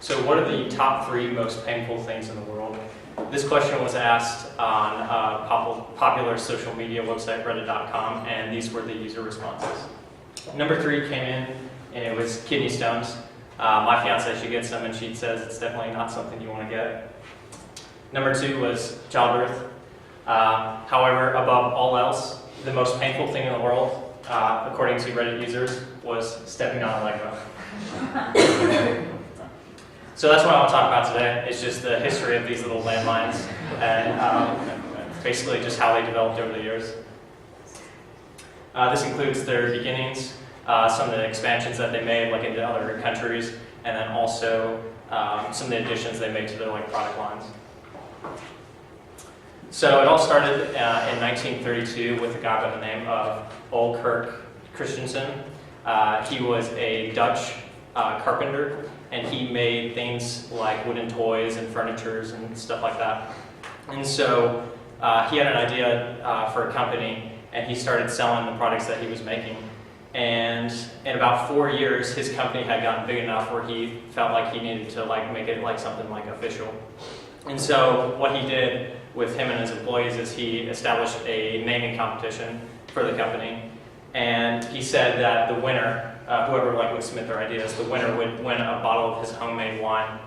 So what are the top 3 most painful things in the world? This question was asked on a popular social media website, reddit.com, and these were the user responses. Number 3 came in, and it was kidney stones. My fiance, she gets them, and she says it's definitely not something you want to get. Number 2 was childbirth. However, above all else, the most painful thing in the world, according to Reddit users, was stepping on a Lego. So that's what I want to talk about today. It's just the history of these little landmines and basically just how they developed over the years. This includes their beginnings, some of the expansions that they made like into other countries, and then also some of the additions they made to their product lines. So it all started in 1932 with a guy by the name of Ole Kirk Christensen. He was a Dutch carpenter, and he made things like wooden toys and furnitures and stuff like that. And so he had an idea for a company, and he started selling the products that he was making. And in about 4 years, his company had gotten big enough where he felt like he needed to make it something official. And so what he did with him and his employees is he established a naming competition for the company. And he said that the winner, whoever would submit their ideas, the winner would win a bottle of his homemade wine.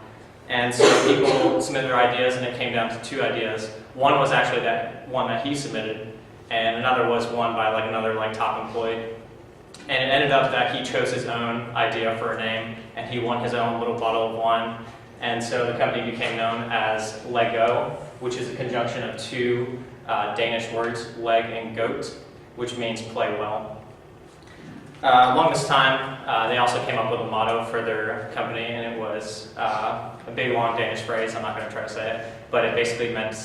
And so people submitted their ideas, and it came down to 2 ideas. One was actually that one that he submitted, and another was one by another top employee. And it ended up that he chose his own idea for a name, and he won his own little bottle of wine. And so the company became known as Lego, which is a conjunction of 2 Danish words, leg and goat, which means play well. Along this time, they also came up with a motto for their company, and it was a big, long Danish phrase. I'm not going to try to say it, but it basically meant,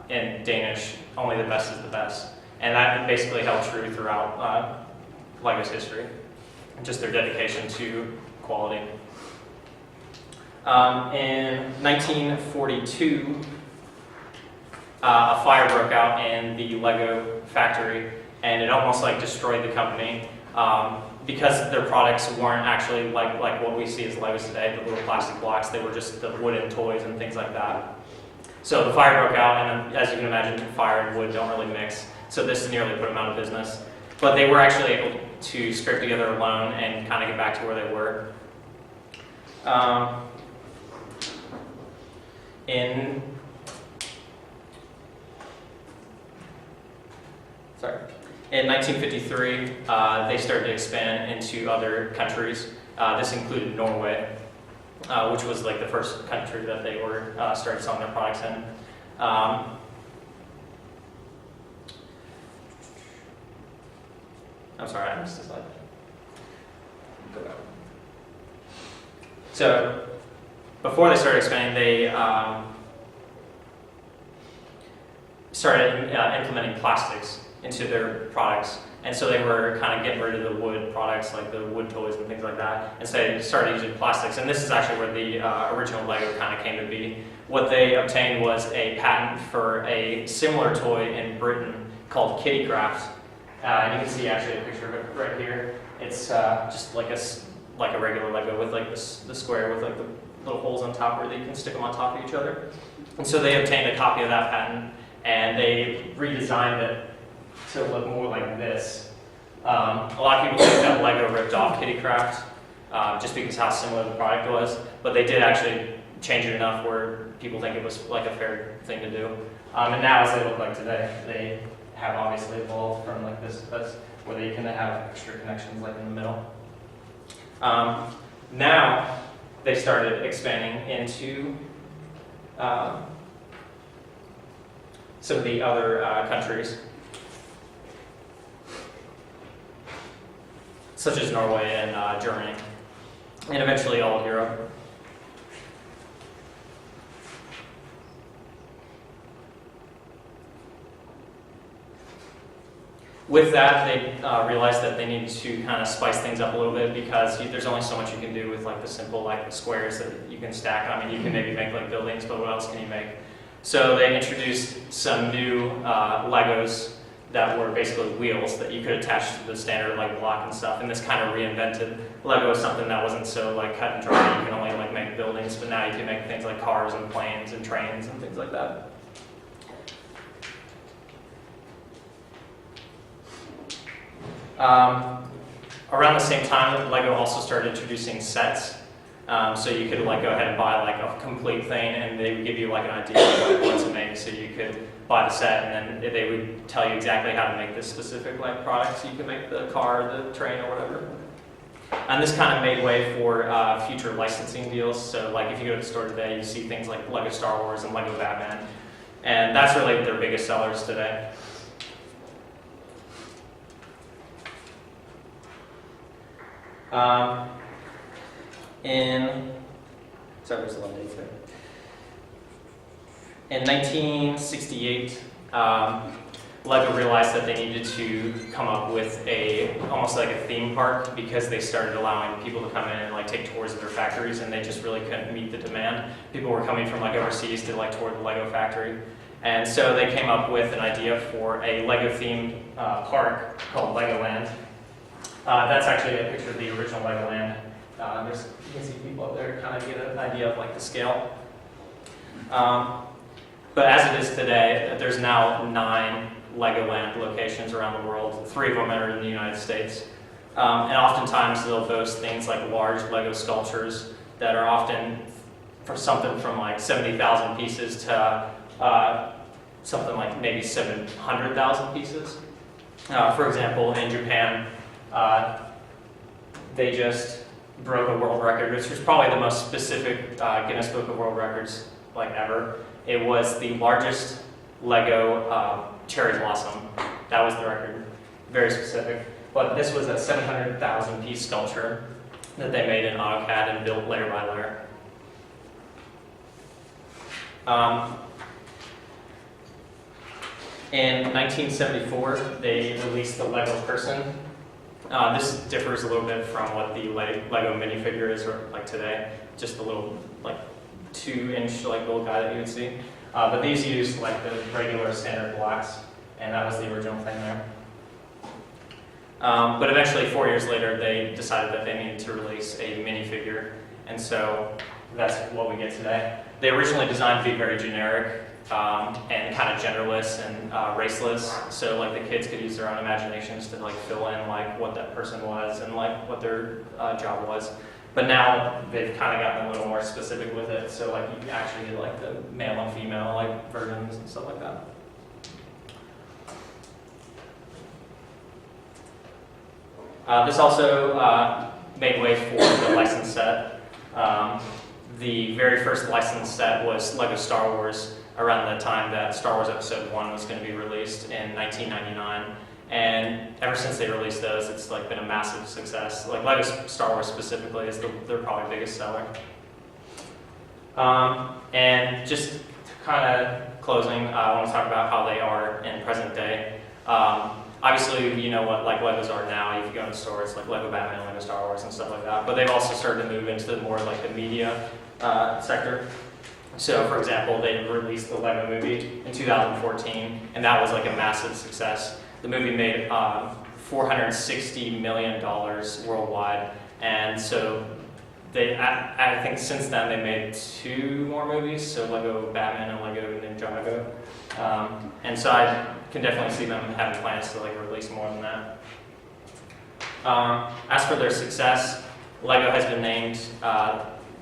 in Danish, only the best is the best. And that basically held true throughout Lego's history, just their dedication to quality. In 1942, a fire broke out in the Lego factory, and it almost destroyed the company. Because their products weren't actually like what we see as Legos today, the little plastic blocks. They were just the wooden toys and things like that. So the fire broke out, and as you can imagine, fire and wood don't really mix. So this nearly put them out of business. But they were actually able to scrape together a loan and kind of get back to where they were. In 1953, they started to expand into other countries. This included Norway, which was the first country that they were started selling their products in. I'm sorry, I missed this slide. Go back. So before they started expanding, they started implementing plastics into their products, and so they were kind of getting rid of the wood products, like the wood toys and things like that, and so they started using plastics. And this is actually where the original Lego kind of came to be. What they obtained was a patent for a similar toy in Britain called Kitty Craft. And you can see actually a picture of it right here. It's just like a regular Lego with the square with the little holes on top where you can stick them on top of each other. And so they obtained a copy of that patent, and they redesigned it to look more like this. A lot of people think that Lego ripped off Kitty Craft just because how similar the product was, but they did actually change it enough where people think it was a fair thing to do. And now, as they look like today, they have obviously evolved from this, where they can have extra connections in the middle. Now they started expanding into some of the other countries, such as Norway and Germany, and eventually all of Europe. With that, they realized that they needed to kind of spice things up a little bit, because there's only so much you can do with the simple squares that you can stack. I mean, you can maybe make buildings, but what else can you make? So they introduced some new Legos that were basically wheels that you could attach to the standard block and stuff, and this kind of reinvented Lego was something that wasn't so like cut and dry. You can only like make buildings, but now you can make things like cars and planes and trains and things like that. Around the same time, Lego also started introducing sets. So you could like go ahead and buy like a complete thing, and they would give you like an idea of what to make. So you could buy the set, and then they would tell you exactly how to make this specific like product. So you can make the car, the train, or whatever. And this kind of made way for future licensing deals. So like if you go to the store today, you see things like Lego Star Wars and Lego Batman, and that's really their biggest sellers today. In 1968, Lego realized that they needed to come up with almost like a theme park, because they started allowing people to come in and like take tours of their factories, and they just really couldn't meet the demand. People were coming from like overseas to like tour the Lego factory, and so they came up with an idea for a Lego themed park called Legoland. That's actually a picture of the original Legoland. You can see people up there kind of get an idea of like the scale. But as it is today, there's now 9 Legoland locations around the world. 3 of them are in the United States. And oftentimes they'll boast things like large Lego sculptures that are often for something from like 70,000 pieces to something like maybe 700,000 pieces. For example, in Japan, they just broke a world record, which was probably the most specific Guinness Book of World Records like ever. It was the largest Lego cherry blossom. That was the record. Very specific. But this was a 700,000 piece sculpture that they made in AutoCAD and built layer by layer. In 1974, they released the Lego person. This differs a little bit from what the Lego minifigure is like today. Just a little like 2-inch like little guy that you would see. But these used like the regular standard blacks, and that was the original thing there. But eventually, 4 years later, they decided that they needed to release a minifigure, and so that's what we get today. They originally designed to be very generic and kind of genderless and raceless, so like the kids could use their own imaginations to like fill in like what that person was and like what their job was. But now they've kind of gotten a little more specific with it, so like you can actually get like the male and female like versions and stuff like that. This also made way for the licensed set. The very first licensed set was Lego Star Wars, around the time that Star Wars Episode 1 was going to be released in 1999. And ever since they released those, it's like been a massive success. Like Lego Star Wars specifically is their probably biggest seller. And just kind of closing, I want to talk about how they are in present day. Obviously, you know what like Legos are now. If you go in the store, it's like Lego Batman, Lego Star Wars, and stuff like that. But they've also started to move into more like the media sector. So, for example, they released the Lego Movie in 2014, and that was like a massive success. The movie made $460 million worldwide, and so I think since then they made 2 more movies, so Lego Batman and Lego Ninjago. And so I can definitely see them having plans to like release more than that. As for their success, Lego has been named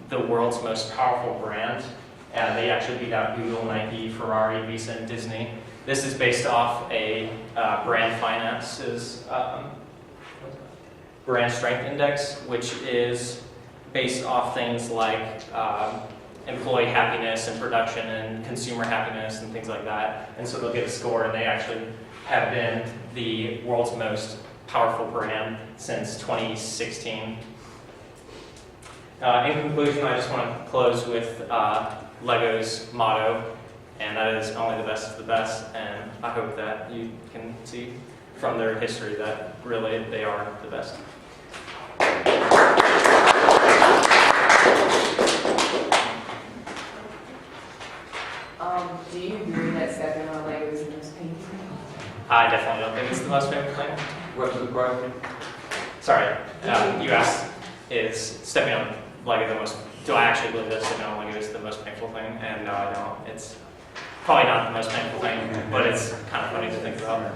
the world's most powerful brand. They actually beat out Google, Nike, Ferrari, Visa, and Disney. This is based off a Brand Finance's Brand Strength Index, which is based off things like employee happiness and production and consumer happiness and things like that. And so they'll get a score, and they actually have been the world's most powerful brand since 2016. In conclusion, I just want to close with Lego's motto, and that is only the best of the best, and I hope that you can see from their history that really they are the best. Do you agree that stepping on Lego is the most painful? I definitely don't think it's the most famous thing. What's the question? Sorry, you asked. is stepping on leg is the most. Do I actually believe that stepping on leg is the most painful thing? And no, I don't. It's probably not the most painful thing, but it's kind of funny to think about.